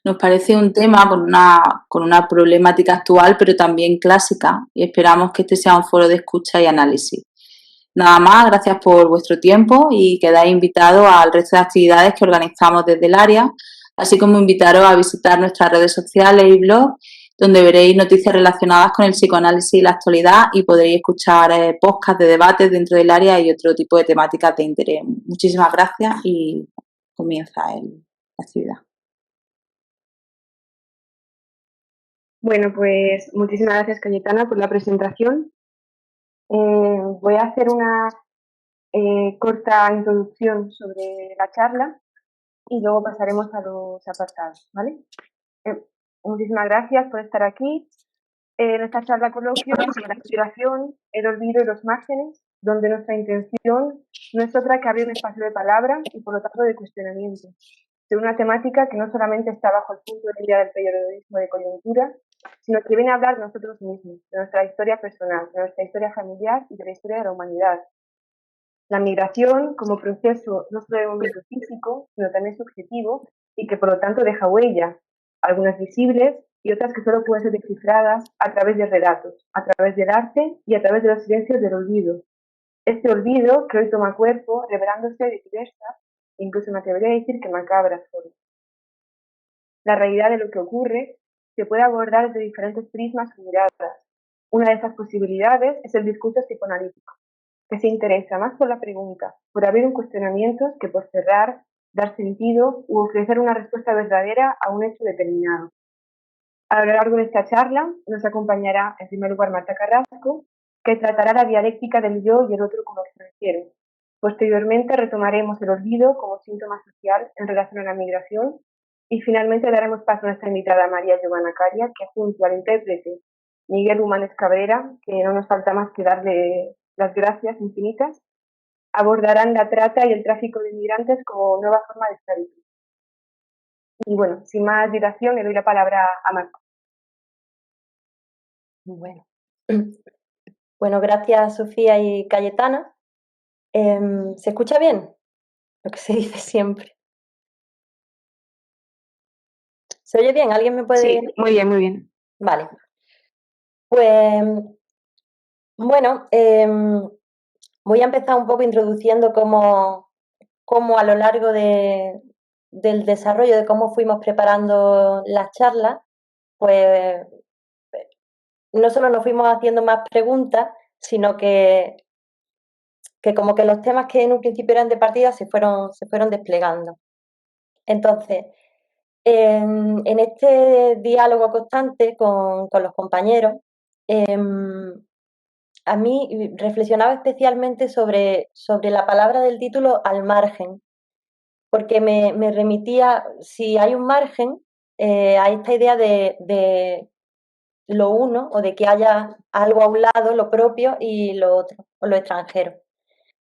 Nos parece un tema con una problemática actual, pero también clásica, y esperamos que este sea un foro de escucha y análisis. Nada más, gracias por vuestro tiempo y quedáis invitados al resto de actividades que organizamos desde el área, así como invitaros a visitar nuestras redes sociales y blog, donde veréis noticias relacionadas con el psicoanálisis y la actualidad y podréis escuchar podcasts de debates dentro del área y otro tipo de temáticas de interés. Muchísimas gracias y comienza la actividad. Bueno, pues muchísimas gracias, Cayetana, por la presentación. Voy a hacer una corta introducción sobre la charla y luego pasaremos a los apartados, ¿vale? Muchísimas gracias por estar aquí. En esta charla coloquio sobre la inspiración, el olvido y los márgenes, donde nuestra intención no es otra que abrir un espacio de palabra y por lo tanto de cuestionamiento, de una temática que no solamente está bajo el punto de vista del periodismo de coyuntura, sino que viene a hablar de nosotros mismos, de nuestra historia personal, de nuestra historia familiar y de la historia de la humanidad. La migración como proceso no solo de movimiento físico, sino también subjetivo y que por lo tanto deja huella, algunas visibles y otras que solo pueden ser descifradas a través de relatos, a través del arte y a través de los silencios del olvido. Este olvido que hoy toma cuerpo revelándose de diversas, incluso me atrevería a decir que macabras formas. La realidad de lo que ocurre se puede abordar desde diferentes prismas y miradas. Una de esas posibilidades es el discurso psicoanalítico, que se interesa más por la pregunta, por abrir un cuestionamiento que por cerrar, dar sentido u ofrecer una respuesta verdadera a un hecho determinado. A lo largo de esta charla nos acompañará, en primer lugar, Marta Carrasco, que tratará la dialéctica del yo y el otro como extranjero. Posteriormente retomaremos el olvido como síntoma social en relación a la migración y finalmente daremos paso a nuestra invitada María Giovanna Caria, que junto al intérprete Miguel Humanes Cabrera, que no nos falta más que darle las gracias infinitas, abordarán la trata y el tráfico de inmigrantes como nueva forma de esclavitud. Y bueno, sin más dilación, le doy la palabra a Marta. Bueno. Bueno, gracias Sofía y Cayetana. ¿Se escucha bien? Lo que se dice siempre. ¿Se oye bien? ¿Alguien me puede...? Sí, muy bien, muy bien. Vale. Pues, bueno, voy a empezar un poco introduciendo cómo a lo largo del desarrollo de cómo fuimos preparando las charlas, pues no solo nos fuimos haciendo más preguntas, sino que como que los temas que en un principio eran de partida se fueron desplegando. Entonces, en este diálogo constante con los compañeros, a mí reflexionaba especialmente sobre la palabra del título al margen, porque me remitía, si hay un margen, a esta idea de lo uno o de que haya algo a un lado, lo propio, y lo otro, o lo extranjero.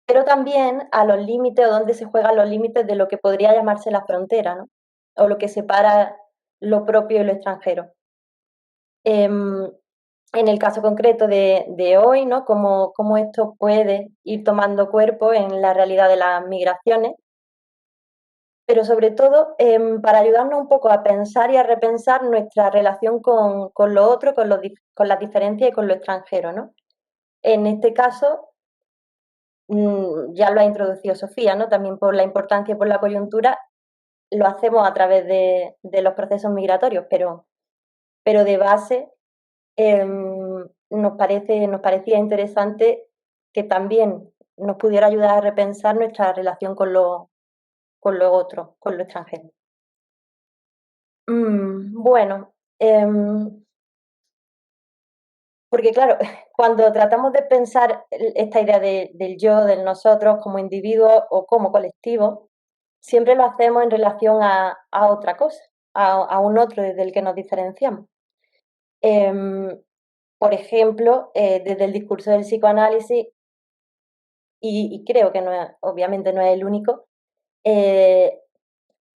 Pero también a los límites o donde se juegan los límites de lo que podría llamarse la frontera, ¿no? O lo que separa lo propio y lo extranjero. En el caso concreto de hoy, ¿no? Cómo esto puede ir tomando cuerpo en la realidad de las migraciones, pero sobre todo para ayudarnos un poco a pensar y a repensar nuestra relación con lo otro, con las diferencias y con lo extranjero, ¿no? En este caso, ya lo ha introducido Sofía, ¿no? También por la importancia y por la coyuntura, lo hacemos a través de los procesos migratorios, pero de base nos parecía interesante que también nos pudiera ayudar a repensar nuestra relación con lo otro, con lo extranjero. Bueno, porque claro, cuando tratamos de pensar esta idea del yo, del nosotros como individuo o como colectivo, siempre lo hacemos en relación a otra cosa, a un otro desde el que nos diferenciamos. Por ejemplo, desde el discurso del psicoanálisis, y creo que obviamente no es el único,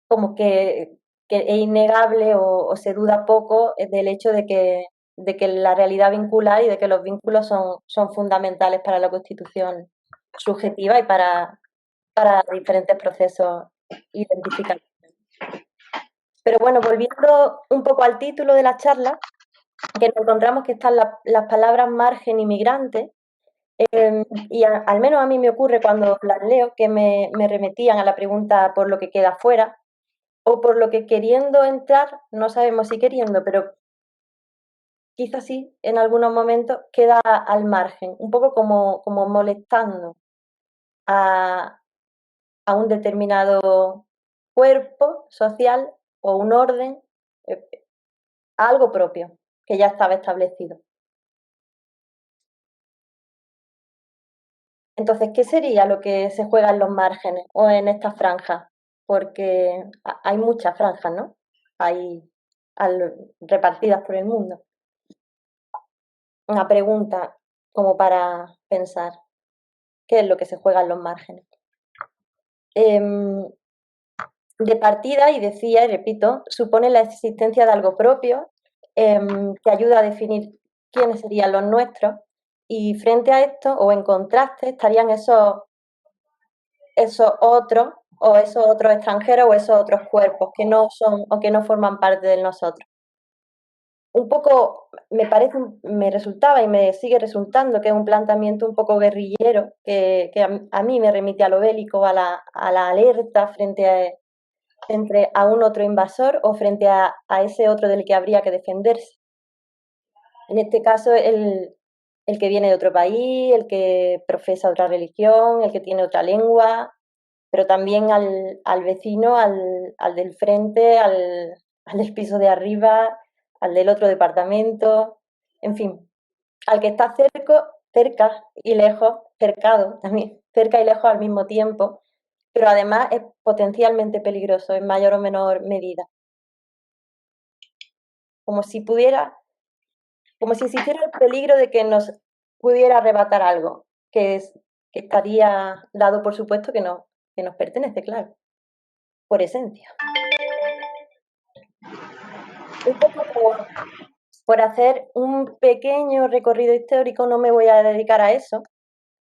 como que es innegable o se duda poco del hecho de que la realidad vincular y de que los vínculos son fundamentales para la constitución subjetiva y para diferentes procesos identificativos. Pero bueno, volviendo un poco al título de la charla, que nos encontramos que están las palabras margen y migrante, y al menos a mí me ocurre cuando las leo que me remetían a la pregunta por lo que queda fuera o por lo que queriendo entrar, no sabemos si queriendo, pero quizás sí, en algunos momentos queda al margen, un poco como molestando a, a un determinado cuerpo social o un orden, eh, algo propio que ya estaba establecido. Entonces, ¿qué sería lo que se juega en los márgenes o en estas franjas? Porque hay muchas franjas, ¿no? Hay repartidas por el mundo. Una pregunta como para pensar, ¿qué es lo que se juega en los márgenes? De partida, y decía y repito, supone la existencia de algo propio que ayuda a definir quiénes serían los nuestros, y frente a esto o en contraste estarían esos otros o esos otros extranjeros o esos otros cuerpos que no son o que no forman parte de nosotros. Un poco me parece, me resultaba y me sigue resultando que es un planteamiento un poco guerrillero que a mí me remite a lo bélico, a la alerta frente a un otro invasor o frente a ese otro del que habría que defenderse. En este caso, el que viene de otro país, el que profesa otra religión, el que tiene otra lengua, pero también al vecino, al del frente, al del piso de arriba, al del otro departamento, en fin, al que está cerca y lejos, cercado también, cerca y lejos al mismo tiempo, pero además es potencialmente peligroso en mayor o menor medida. Como si pudiera, como si existiera el peligro de que nos pudiera arrebatar algo, que estaría dado por supuesto que nos pertenece, claro, por esencia. Un poco por hacer un pequeño recorrido histórico, no me voy a dedicar a eso,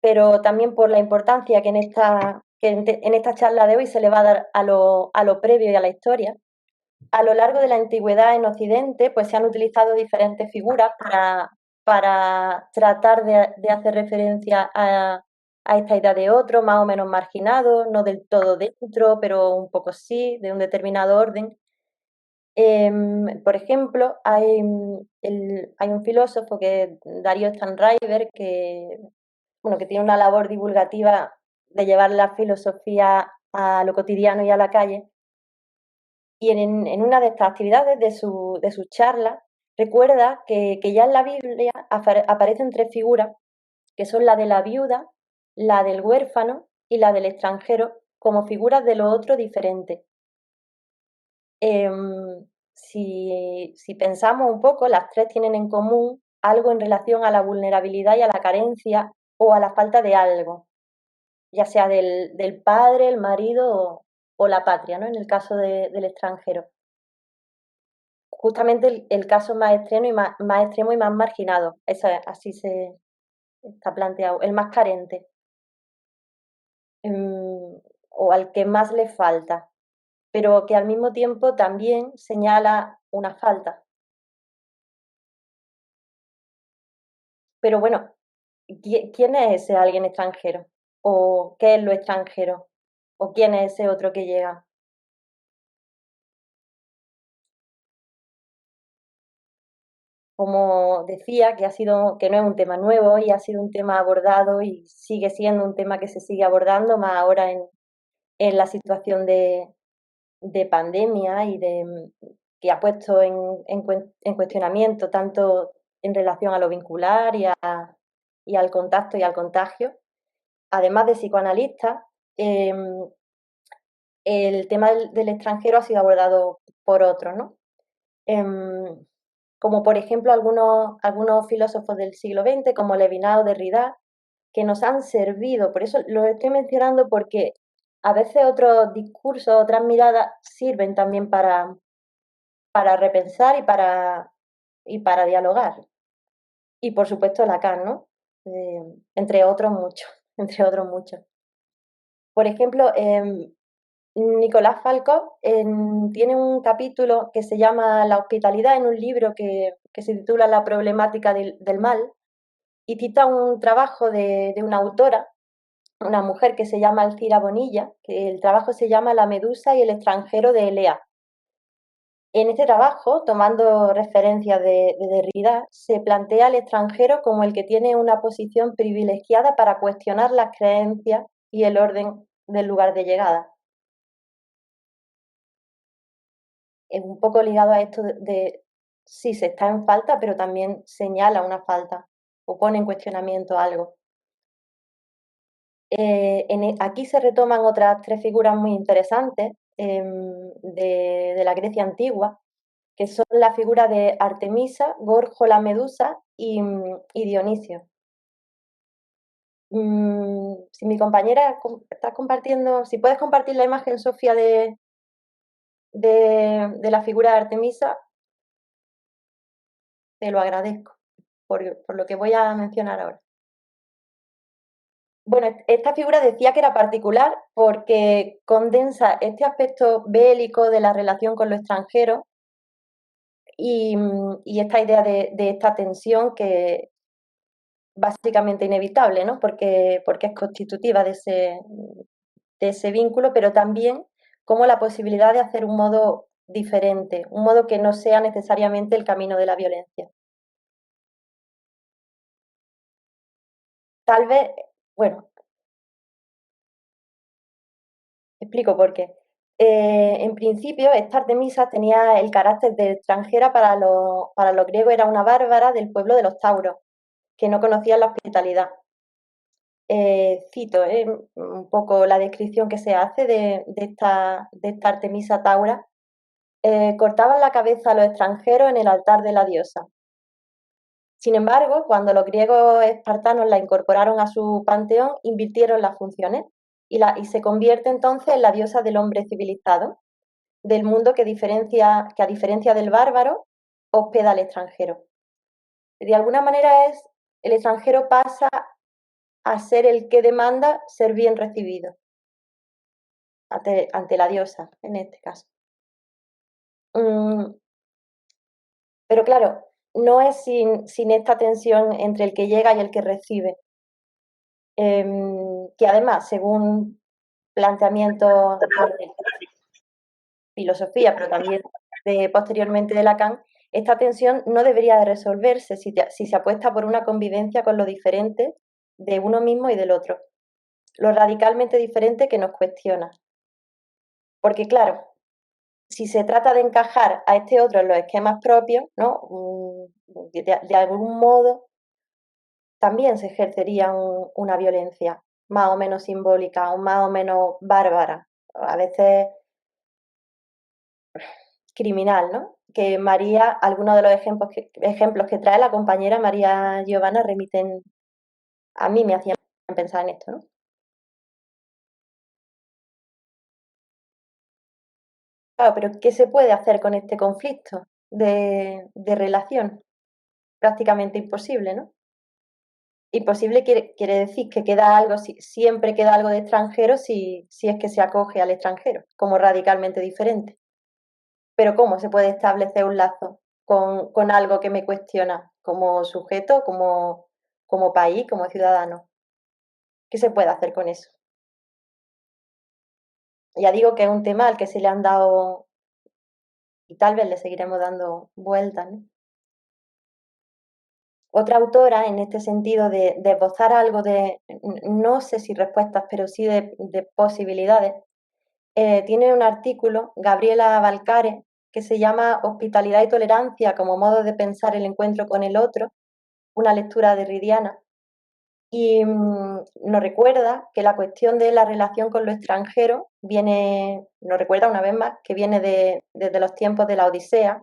pero también por la importancia que en esta charla de hoy se le va a dar a lo previo y a la historia. A lo largo de la antigüedad en Occidente, pues se han utilizado diferentes figuras para tratar de hacer referencia a esta idea de otro, más o menos marginado, no del todo dentro, pero un poco sí, de un determinado orden. Por ejemplo, hay un filósofo que es Darío Stanriver, bueno, que tiene una labor divulgativa de llevar la filosofía a lo cotidiano y a la calle. Y en una de estas actividades de su charla, recuerda que ya en la Biblia aparecen tres figuras, que son la de la viuda, la del huérfano y la del extranjero, como figuras de lo otro diferente. Si pensamos un poco, las tres tienen en común algo en relación a la vulnerabilidad y a la carencia o a la falta de algo, ya sea del padre, el marido o la patria, ¿no? En el caso del extranjero. Justamente el caso más extremo más extremo y más marginado, así se está planteado, el más carente, o al que más le falta, pero que al mismo tiempo también señala una falta. Pero bueno, ¿quién es ese alguien extranjero? ¿O qué es lo extranjero? ¿O quién es ese otro que llega? Como decía, que no es un tema nuevo y ha sido un tema abordado y sigue siendo un tema que se sigue abordando, más ahora en la situación de pandemia que ha puesto en cuestionamiento tanto en relación a lo vincular y al contacto y al contagio. Además de psicoanalistas, el tema del extranjero ha sido abordado por otros, ¿no? Em, Como por ejemplo algunos filósofos del siglo XX, como Levinas o Derrida, que nos han servido. Por eso los estoy mencionando porque a veces otros discursos, otras miradas sirven también para repensar y para dialogar. Y por supuesto Lacan, ¿no? Entre otros muchos, entre otros muchos. Por ejemplo, Nicolás Falkov tiene un capítulo que se llama La hospitalidad en un libro que se titula La problemática del mal, y cita un trabajo de una autora, una mujer que se llama Alcira Bonilla, que el trabajo se llama La medusa y el extranjero de Elea. En este trabajo, tomando referencias de Derrida, se plantea al extranjero como el que tiene una posición privilegiada para cuestionar las creencias y el orden del lugar de llegada. Es un poco ligado a esto de sí, se está en falta, pero también señala una falta o pone en cuestionamiento algo. Aquí se retoman otras tres figuras muy interesantes de la Grecia antigua, que son la figura de Artemisa, Gorgo la Medusa y Dionisio. Si mi compañera está compartiendo, si puedes compartir la imagen, Sofía, de la figura de Artemisa, te lo agradezco por lo que voy a mencionar ahora. Bueno, esta figura decía que era particular porque condensa este aspecto bélico de la relación con lo extranjero y esta idea de esta tensión que básicamente inevitable, ¿no? Porque es constitutiva de ese vínculo, pero también como la posibilidad de hacer un modo diferente, un modo que no sea necesariamente el camino de la violencia. Tal vez, bueno, explico por qué. En principio, esta Artemisa tenía el carácter de extranjera para los griegos, era una bárbara del pueblo de los tauros, que no conocían la hospitalidad. Cito un poco la descripción que se hace de esta Artemisa taura. Cortaban la cabeza a los extranjeros en el altar de la diosa. Sin embargo, cuando los griegos espartanos la incorporaron a su panteón, invirtieron las funciones y se convierte entonces en la diosa del hombre civilizado, del mundo que a diferencia del bárbaro, hospeda al extranjero. De alguna manera el extranjero pasa a ser el que demanda ser bien recibido ante la diosa, en este caso. Pero claro, no es sin esta tensión entre el que llega y el que recibe, que además, según planteamientos de filosofía, pero también posteriormente de Lacan, esta tensión no debería de resolverse si se apuesta por una convivencia con lo diferente de uno mismo y del otro, lo radicalmente diferente que nos cuestiona. Porque claro, si se trata de encajar a este otro en los esquemas propios, ¿no? De algún modo también se ejercería una violencia más o menos simbólica o más o menos bárbara, a veces criminal, ¿no? Que María, algunos de los ejemplos que trae la compañera María Giovanna remiten, a mí me hacían pensar en esto, ¿no? Claro, pero ¿qué se puede hacer con este conflicto de relación? Prácticamente imposible, ¿no? Imposible quiere decir que queda algo, siempre queda algo de extranjero si es que se acoge al extranjero, como radicalmente diferente. Pero ¿cómo se puede establecer un lazo con algo que me cuestiona como sujeto, como país, como ciudadano? ¿Qué se puede hacer con eso? Ya digo que es un tema al que se le han dado y tal vez le seguiremos dando vueltas, ¿no? Otra autora, en este sentido, de esbozar algo no sé si respuestas, pero sí de posibilidades, tiene un artículo, Gabriela Balcare, que se llama Hospitalidad y tolerancia como modo de pensar el encuentro con el otro, una lectura derridiana, y nos recuerda que la cuestión de la relación con lo extranjero nos recuerda una vez más que viene desde los tiempos de la Odisea,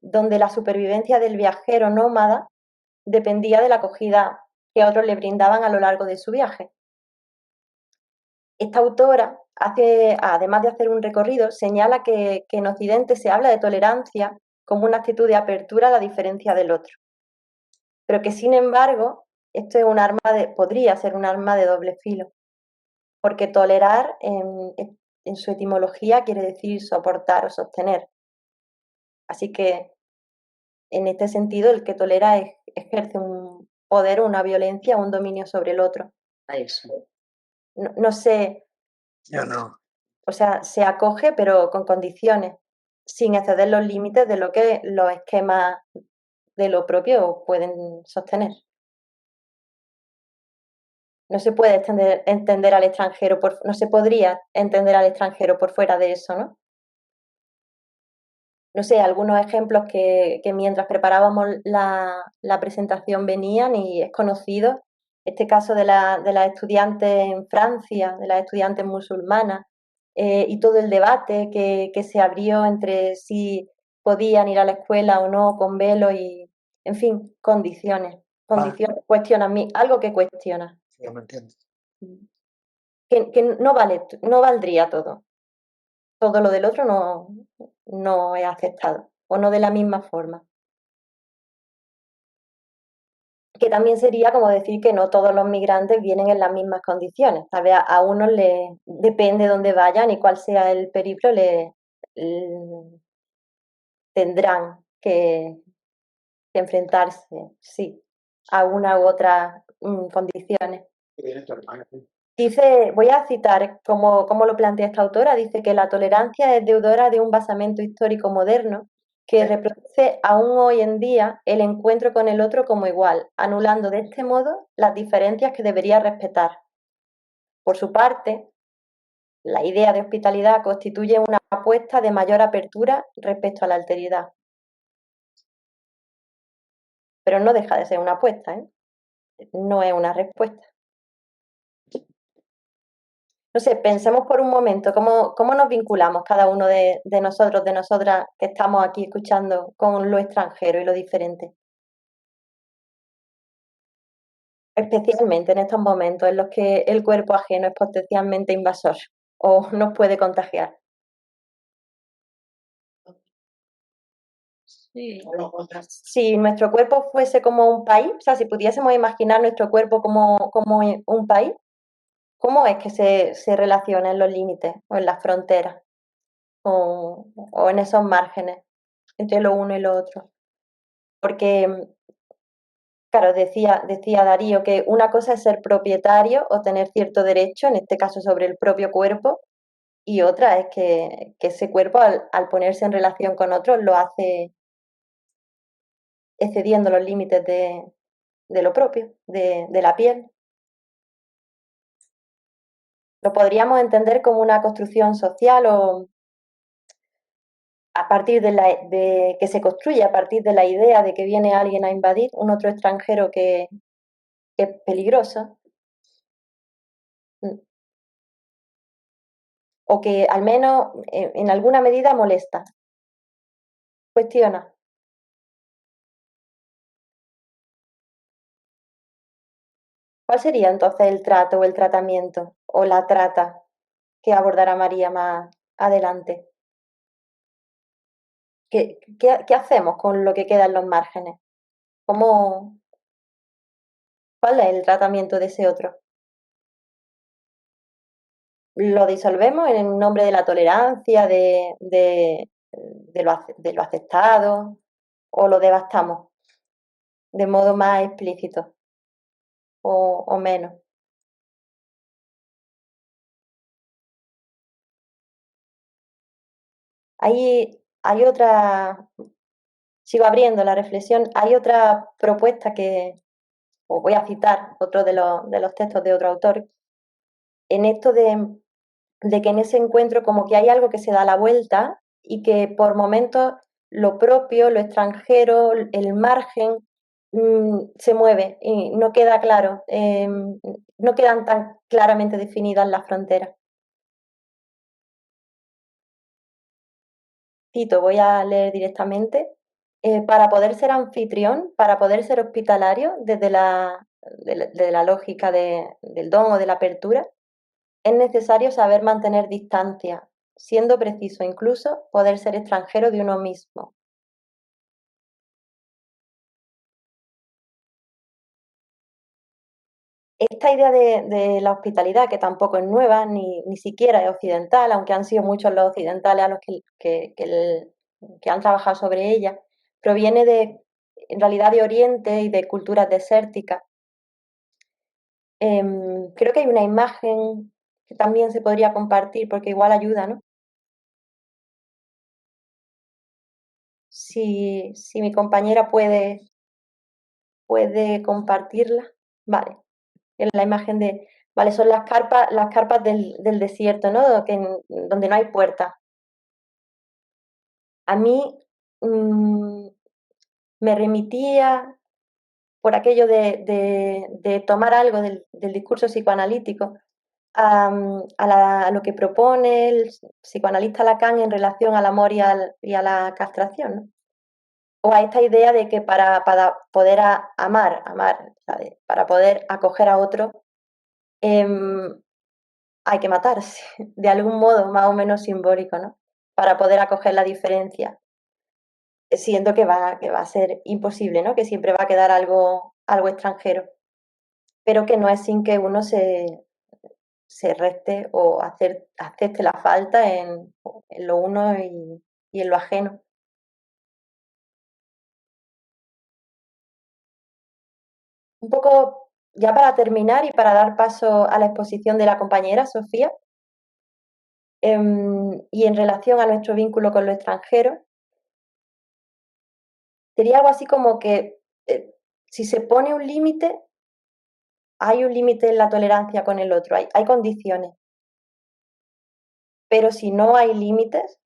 donde la supervivencia del viajero nómada dependía de la acogida que otros le brindaban a lo largo de su viaje. Esta autora además de hacer un recorrido, señala que en Occidente se habla de tolerancia como una actitud de apertura a la diferencia del otro, pero que sin embargo esto podría ser un arma de doble filo, porque tolerar en su etimología quiere decir soportar o sostener. Así que, en este sentido, el que tolera ejerce un poder, una violencia, un dominio sobre el otro. No sé, Ya no. o sea, se acoge, pero con condiciones, sin exceder los límites de lo que los esquemas de lo propio pueden sostener. No se puede entender al extranjero no se podría entender al extranjero por fuera de eso, ¿no? No sé, algunos ejemplos que mientras preparábamos la presentación venían y es conocido. Este caso de las estudiantes en Francia, de las estudiantes musulmanas, y todo el debate que se abrió entre si podían ir a la escuela o no con velo y, en fin, condiciones, algo que cuestiona. Ya me entiendo. Que no valdría todo. Todo lo del otro no es aceptado, o no de la misma forma. Que también sería como decir que no todos los migrantes vienen en las mismas condiciones. A unos depende de dónde vayan y cuál sea el periplo, tendrán que enfrentarse, sí, a una u otra condiciones. Dice, voy a citar cómo lo plantea esta autora, dice que la tolerancia es deudora de un basamento histórico moderno que reproduce aún hoy en día el encuentro con el otro como igual, anulando de este modo las diferencias que debería respetar. Por su parte, la idea de hospitalidad constituye una apuesta de mayor apertura respecto a la alteridad. Pero no deja de ser una apuesta, ¿eh? No es una respuesta. No sé, pensemos por un momento cómo nos vinculamos cada uno de nosotros, de nosotras que estamos aquí escuchando con lo extranjero y lo diferente. Especialmente en estos momentos en los que el cuerpo ajeno es potencialmente invasor o nos puede contagiar. Sí. Si nuestro cuerpo fuese como un país, o sea, si pudiésemos imaginar nuestro cuerpo como un país, ¿cómo es que se relaciona en los límites o en las fronteras o en esos márgenes entre lo uno y lo otro? Porque, claro, decía Darío que una cosa es ser propietario o tener cierto derecho, en este caso sobre el propio cuerpo, y otra es que ese cuerpo al ponerse en relación con otros lo hace excediendo los límites de lo propio, de la piel. Lo podríamos entender como una construcción social o a partir que se construye a partir de la idea de que viene alguien a invadir, un otro extranjero que es peligroso, o que al menos en alguna medida molesta, cuestiona. ¿Cuál sería entonces el trato o el tratamiento o la trata que abordará María más adelante? ¿Qué hacemos con lo que queda en los márgenes? ¿Cuál es el tratamiento de ese otro? ¿Lo disolvemos en nombre de la tolerancia, de lo aceptado, o lo devastamos de modo más explícito o menos? Hay otra, sigo abriendo la reflexión, hay otra propuesta os voy a citar otro de los textos de otro autor, en esto de que en ese encuentro como que hay algo que se da la vuelta y que por momentos lo propio, lo extranjero, el margen se mueve y no queda claro, no quedan tan claramente definidas las fronteras. Cito, voy a leer directamente. Para poder ser anfitrión, para poder ser hospitalario desde de la lógica del don o de la apertura, es necesario saber mantener distancia, siendo preciso incluso poder ser extranjero de uno mismo. esta idea de la hospitalidad, que tampoco es nueva, ni siquiera es occidental, aunque han sido muchos los occidentales a los que han trabajado sobre ella, proviene en realidad de Oriente y de culturas desérticas. Creo que hay una imagen que también se podría compartir porque igual ayuda, ¿no? Si mi compañera puede compartirla. Vale, es la imagen vale, son las carpas del desierto, ¿no? Donde no hay puerta. A mí me remitía por aquello de tomar algo del discurso psicoanalítico a lo que propone el psicoanalista Lacan en relación al amor y a la castración, ¿no? O a esta idea de que para poder amar, ¿sabes? Para poder acoger a otro, em, hay que matarse, de algún modo más o menos simbólico, ¿no? Para poder acoger la diferencia. Siento que va a ser imposible, ¿no? Que siempre va a quedar algo extranjero, pero que no es sin que uno se reste o acepte la falta en lo uno y en lo ajeno. Un poco, ya para terminar y para dar paso a la exposición de la compañera Sofía, y en relación a nuestro vínculo con lo extranjero, sería algo así como que si se pone un límite, hay un límite en la tolerancia con el otro, hay condiciones. Pero si no hay límites,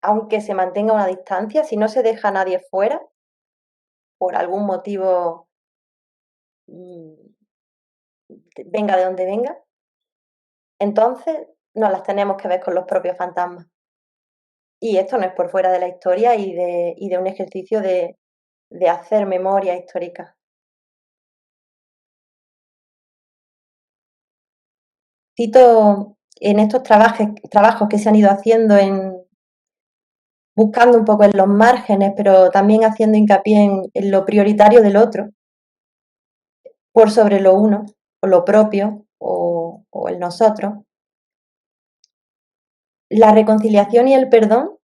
aunque se mantenga una distancia, si no se deja a nadie fuera, por algún motivo, mm, venga de donde venga, entonces nos las tenemos que ver con los propios fantasmas. Y esto no es por fuera de la historia y de un ejercicio de hacer memoria histórica. Cito en estos trabajos que se han ido haciendo buscando un poco en los márgenes, pero también haciendo hincapié en lo prioritario del otro, por sobre lo uno, o lo propio, o el nosotros. La reconciliación y el perdón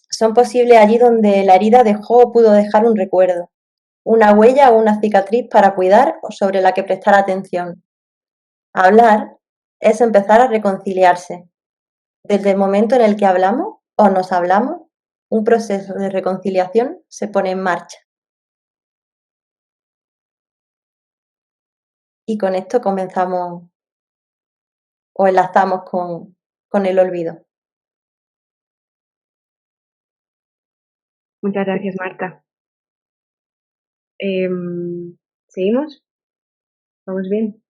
son posibles allí donde la herida dejó o pudo dejar un recuerdo, una huella o una cicatriz para cuidar o sobre la que prestar atención. Hablar es empezar a reconciliarse. Desde el momento en el que hablamos o nos hablamos, un proceso de reconciliación se pone en marcha. Y con esto comenzamos o enlazamos con el olvido. Muchas gracias, Marta. ¿Seguimos? ¿Vamos bien?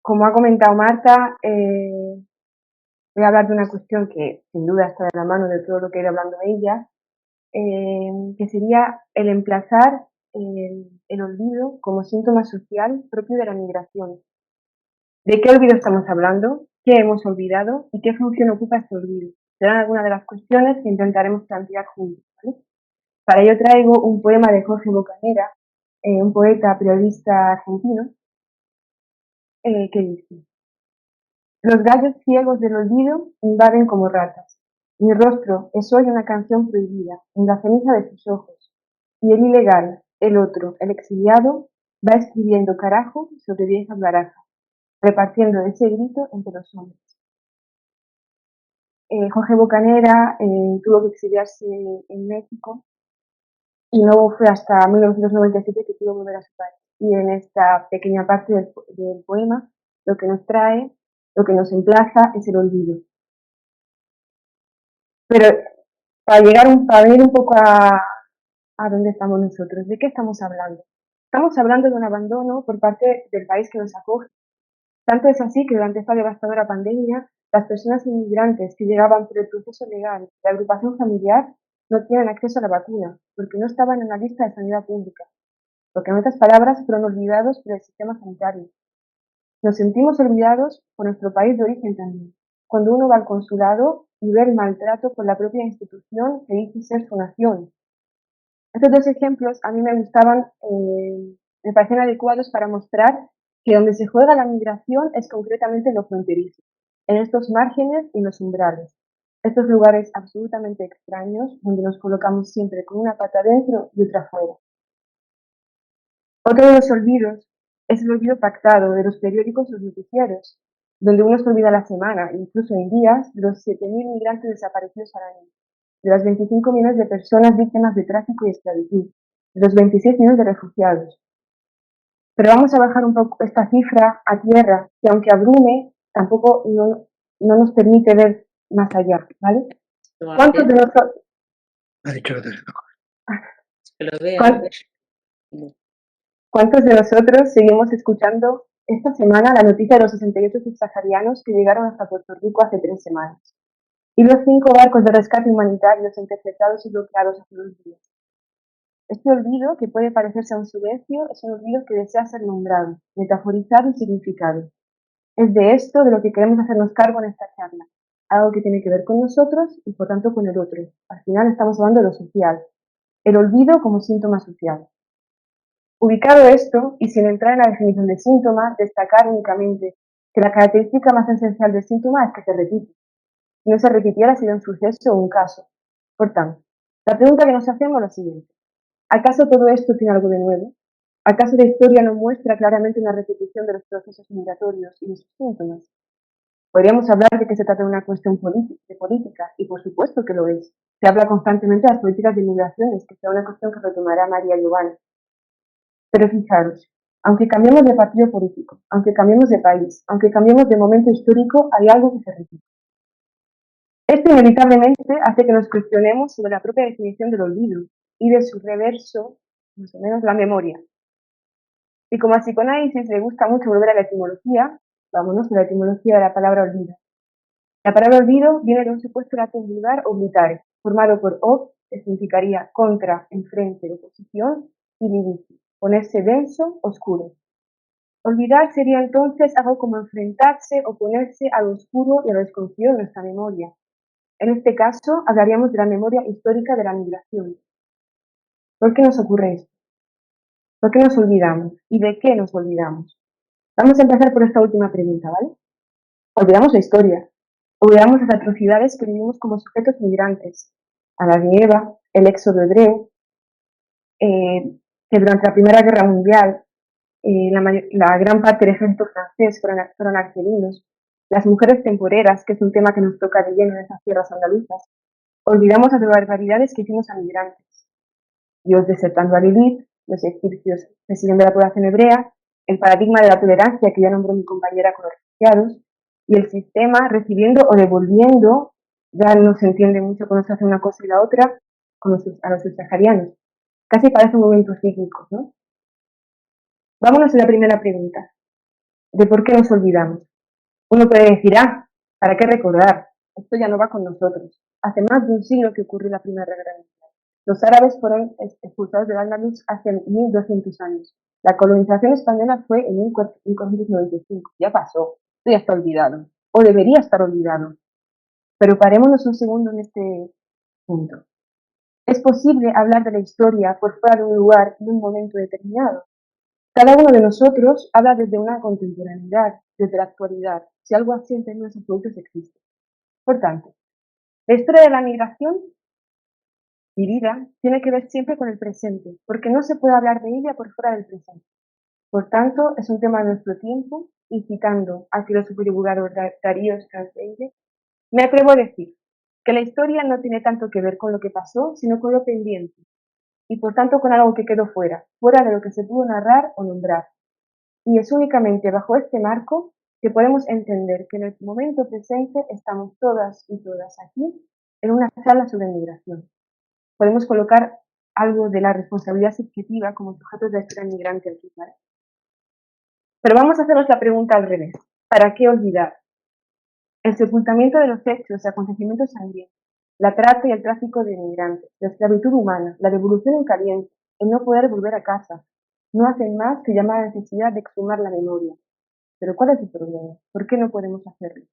Como ha comentado Marta, voy a hablar de una cuestión que sin duda está de la mano de todo lo que he ido hablando de ella, que sería el emplazar el olvido como síntoma social propio de la migración. ¿De qué olvido estamos hablando? ¿Qué hemos olvidado? ¿Y qué función ocupa este olvido? Serán algunas de las cuestiones que intentaremos plantear juntos, ¿vale? Para ello traigo un poema de Jorge Bocanera, un poeta periodista argentino, que dice: los gallos ciegos del olvido invaden como ratas. Mi rostro es hoy una canción prohibida en la ceniza de sus ojos, y el ilegal, el otro, el exiliado, va escribiendo carajo sobre viejas barajas, repartiendo ese grito entre los hombres. Jorge Bocanera tuvo que exiliarse en México y no fue hasta 1997 que pudo volver a su país. Y en esta pequeña parte del poema, lo que nos trae, lo que nos emplaza es el olvido. Pero para venir un poco a dónde estamos nosotros, ¿de qué estamos hablando? Estamos hablando de un abandono por parte del país que nos acoge. Tanto es así que durante esta devastadora pandemia, las personas inmigrantes que llegaban por el proceso legal de agrupación familiar no tienen acceso a la vacuna, porque no estaban en la lista de sanidad pública, porque en otras palabras fueron olvidados por el sistema sanitario. Nos sentimos olvidados por nuestro país de origen también, cuando uno va al consulado y ve el maltrato por la propia institución que dice ser su nación. Estos dos ejemplos a mí me gustaban, me parecen adecuados para mostrar que donde se juega la migración es concretamente en lo fronterizo, en estos márgenes y los umbrales, estos lugares absolutamente extraños donde nos colocamos siempre con una pata dentro y otra fuera. Otro de los olvidos es el olvido pactado de los periódicos y los noticieros, donde uno se olvida la semana, incluso en días, de los 7.000 migrantes desaparecidos al año, de las 25 millones de personas víctimas de tráfico y esclavitud, de los 26 millones de refugiados. Pero vamos a bajar un poco esta cifra a tierra, que aunque abrume, tampoco no nos permite ver más allá, ¿vale? ¿Cuántos de nosotros... Ha dicho que te Que lo vea. ¿Cuántos de nosotros seguimos escuchando esta semana la noticia de los 68 subsaharianos que llegaron hasta Puerto Rico hace 3 semanas? Y los 5 barcos de rescate humanitario interceptados y bloqueados hace 2 días. Este olvido, que puede parecerse a un silencio, es un olvido que desea ser nombrado, metaforizado y significado. Es de esto de lo que queremos hacernos cargo en esta charla, algo que tiene que ver con nosotros y por tanto con el otro. Al final estamos hablando de lo social, el olvido como síntoma social. Ubicado esto, y sin entrar en la definición de síntoma, destacar únicamente que la característica más esencial del síntoma es que se repite. Si no se repitiera sería un suceso o un caso. Por tanto, la pregunta que nos hacemos es la siguiente. ¿Acaso todo esto tiene algo de nuevo? ¿Acaso la historia no muestra claramente una repetición de los procesos migratorios y de sus síntomas? Podríamos hablar de que se trata de una cuestión de política, y por supuesto que lo es. Se habla constantemente de las políticas de migraciones, que será una cuestión que retomará María Giovanni. Pero fijaros, aunque cambiemos de partido político, aunque cambiemos de país, aunque cambiemos de momento histórico, hay algo que se repite. Esto inevitablemente hace que nos cuestionemos sobre la propia definición del olvido y de su reverso, más o menos la memoria. Y como a psicoanálisis le gusta mucho volver a la etimología, vámonos a la etimología de la palabra olvido. La palabra olvido viene de un supuesto latín vulgar oblitare, formado por ob, que significaría contra, enfrente, oposición, y lidici, ponerse denso, oscuro. Olvidar sería entonces algo como enfrentarse, oponerse a lo oscuro y a lo desconocido de nuestra memoria. En este caso, hablaríamos de la memoria histórica de la migración. ¿Por qué nos ocurre esto? ¿Por qué nos olvidamos? ¿Y de qué nos olvidamos? Vamos a empezar por esta última pregunta, ¿vale? Olvidamos la historia. Olvidamos las atrocidades que vivimos como sujetos migrantes. Adán y Eva, el éxodo hebreo, que durante la Primera Guerra Mundial la gran parte del ejército francés fueron argelinos, las mujeres temporeras, que es un tema que nos toca de lleno en esas tierras andaluzas. Olvidamos las barbaridades que hicimos a migrantes. Dios desertando a Lilith, los egipcios persiguiendo a la población hebrea, el paradigma de la tolerancia que ya nombró mi compañera con los refugiados, y el sistema recibiendo o devolviendo, ya no se entiende mucho cuando se hace una cosa y la otra, a los subsaharianos. Casi parece un momento cíclico, ¿no? Vámonos a la primera pregunta, de por qué nos olvidamos. Uno puede decir, ¿para qué recordar? Esto ya no va con nosotros. Hace más de un siglo que ocurrió la Primera Guerra Mundial. Los árabes fueron expulsados del Andaluz hace 1200 años. La colonización española fue en 1495. Ya pasó. Esto ya está olvidado. O debería estar olvidado. Pero parémonos un segundo en este punto. ¿Es posible hablar de la historia por fuera de un lugar y un momento determinado? Cada uno de nosotros habla desde una contemporaneidad, desde la actualidad, si algo así en términos absolutos existe. Por tanto, la historia de la migración vivida tiene que ver siempre con el presente, porque no se puede hablar de ella por fuera del presente. Por tanto, es un tema de nuestro tiempo, y citando al filósofo y divulgador Darío Strauss-Weide, me atrevo a decir que la historia no tiene tanto que ver con lo que pasó, sino con lo pendiente, y por tanto con algo que quedó fuera de lo que se pudo narrar o nombrar. Y es únicamente bajo este marco que podemos entender que en el momento presente estamos todas y todas aquí en una charla sobre migración. Podemos colocar algo de la responsabilidad subjetiva como sujetos de la historia migrante aquí, ¿vale? Pero vamos a hacernos la pregunta al revés. ¿Para qué olvidar? El sepultamiento de los hechos y acontecimientos sangrientos, la trata y el tráfico de inmigrantes, la esclavitud humana, la revolución en caliente, el no poder volver a casa, no hacen más que llamar a la necesidad de exhumar la memoria. Pero ¿cuál es el problema? ¿Por qué no podemos hacerlo?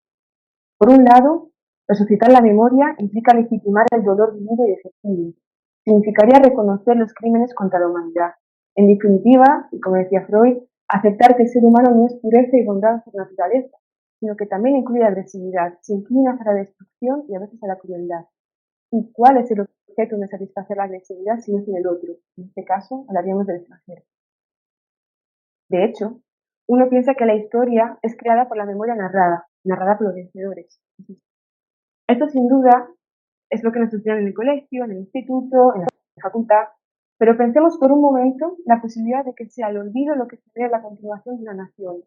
Por un lado, resucitar la memoria implica legitimar el dolor vivido y efectivo. significaría reconocer los crímenes contra la humanidad. En definitiva, y como decía Freud, aceptar que el ser humano no es pureza y bondad por naturaleza, sino que también incluye agresividad, se inclina hacia la destrucción y a veces a la crueldad. ¿Y cuál es el objeto de satisfacer la agresividad si no es en el otro? En este caso, hablaríamos del extranjero. De hecho, uno piensa que la historia es creada por la memoria narrada por los vencedores. Esto sin duda es lo que nos enseñan en el colegio, en el instituto, en la facultad, pero pensemos por un momento la posibilidad de que sea el olvido lo que genera la continuación de una nación.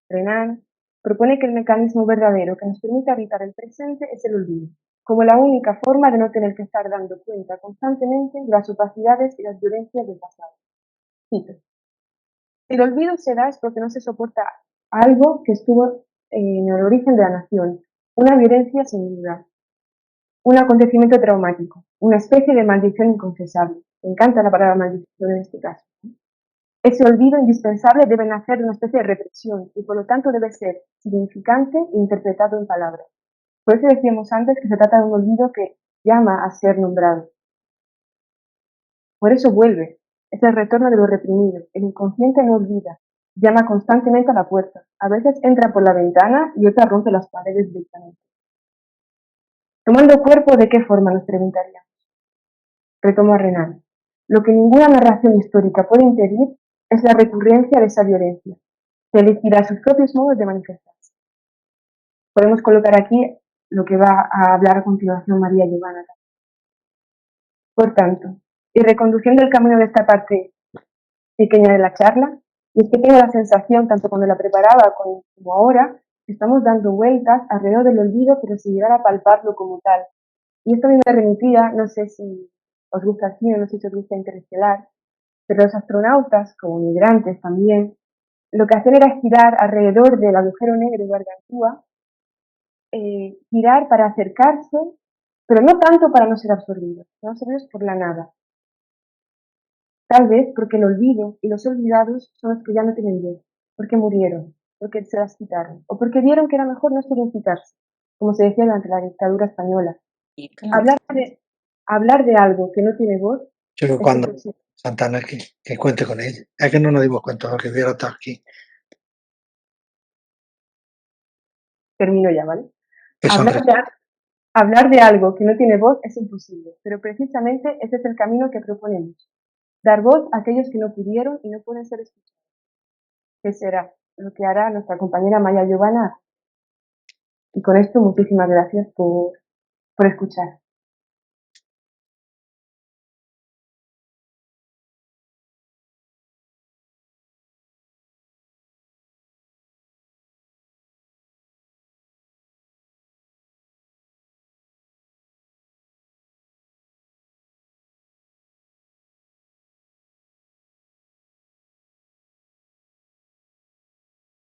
Renan propone que el mecanismo verdadero que nos permite habitar el presente es el olvido, como la única forma de no tener que estar dando cuenta constantemente de las opacidades y las violencias del pasado. Cito: el olvido se da es porque no se soporta algo que estuvo en el origen de la nación, una violencia sin duda, un acontecimiento traumático, una especie de maldición inconfesable. Me encanta la palabra maldición en este caso. Ese olvido indispensable debe nacer de una especie de represión y por lo tanto debe ser significante e interpretado en palabras. Por eso decíamos antes que se trata de un olvido que llama a ser nombrado. Por eso vuelve, es el retorno de lo reprimido. El inconsciente no olvida, llama constantemente a la puerta. A veces entra por la ventana y otra rompe las paredes directamente. Tomando cuerpo, ¿de qué forma?, nos preguntaríamos. Retomo a Renan. Lo que ninguna narración histórica puede impedir es la recurrencia de esa violencia, que elegirá sus propios modos de manifestarse. Podemos colocar aquí lo que va a hablar a continuación María Giovanna. Por tanto, y reconduciendo el camino de esta parte pequeña de la charla, y es que tengo la sensación, tanto cuando la preparaba como ahora, que estamos dando vueltas alrededor del olvido, pero sin llegar a palparlo como tal. Y esto a mí me remitía, no sé si os gusta el cine, no sé si os gusta Interestelar, pero los astronautas, como migrantes también, lo que hacían era girar alrededor del agujero negro de Gargantúa, girar para acercarse, pero no tanto para no ser absorbidos por la nada. Tal vez porque el olvido y los olvidados son los que ya no tienen voz, porque murieron, porque se las quitaron, o porque vieron que era mejor no significarse, como se decía durante la dictadura española. Hablar de algo que no tiene voz Yo es cuando imposible. Santana que cuente con ella. Es que no nos dimos cuenta de lo que hubiera estado aquí. Termino ya, ¿vale? Que Hablar de algo que no tiene voz es imposible, pero precisamente ese es el camino que proponemos. Dar voz a aquellos que no pudieron y no pueden ser escuchados. ¿Qué será lo que hará nuestra compañera Maya Giovanna? Y con esto, muchísimas gracias por escuchar.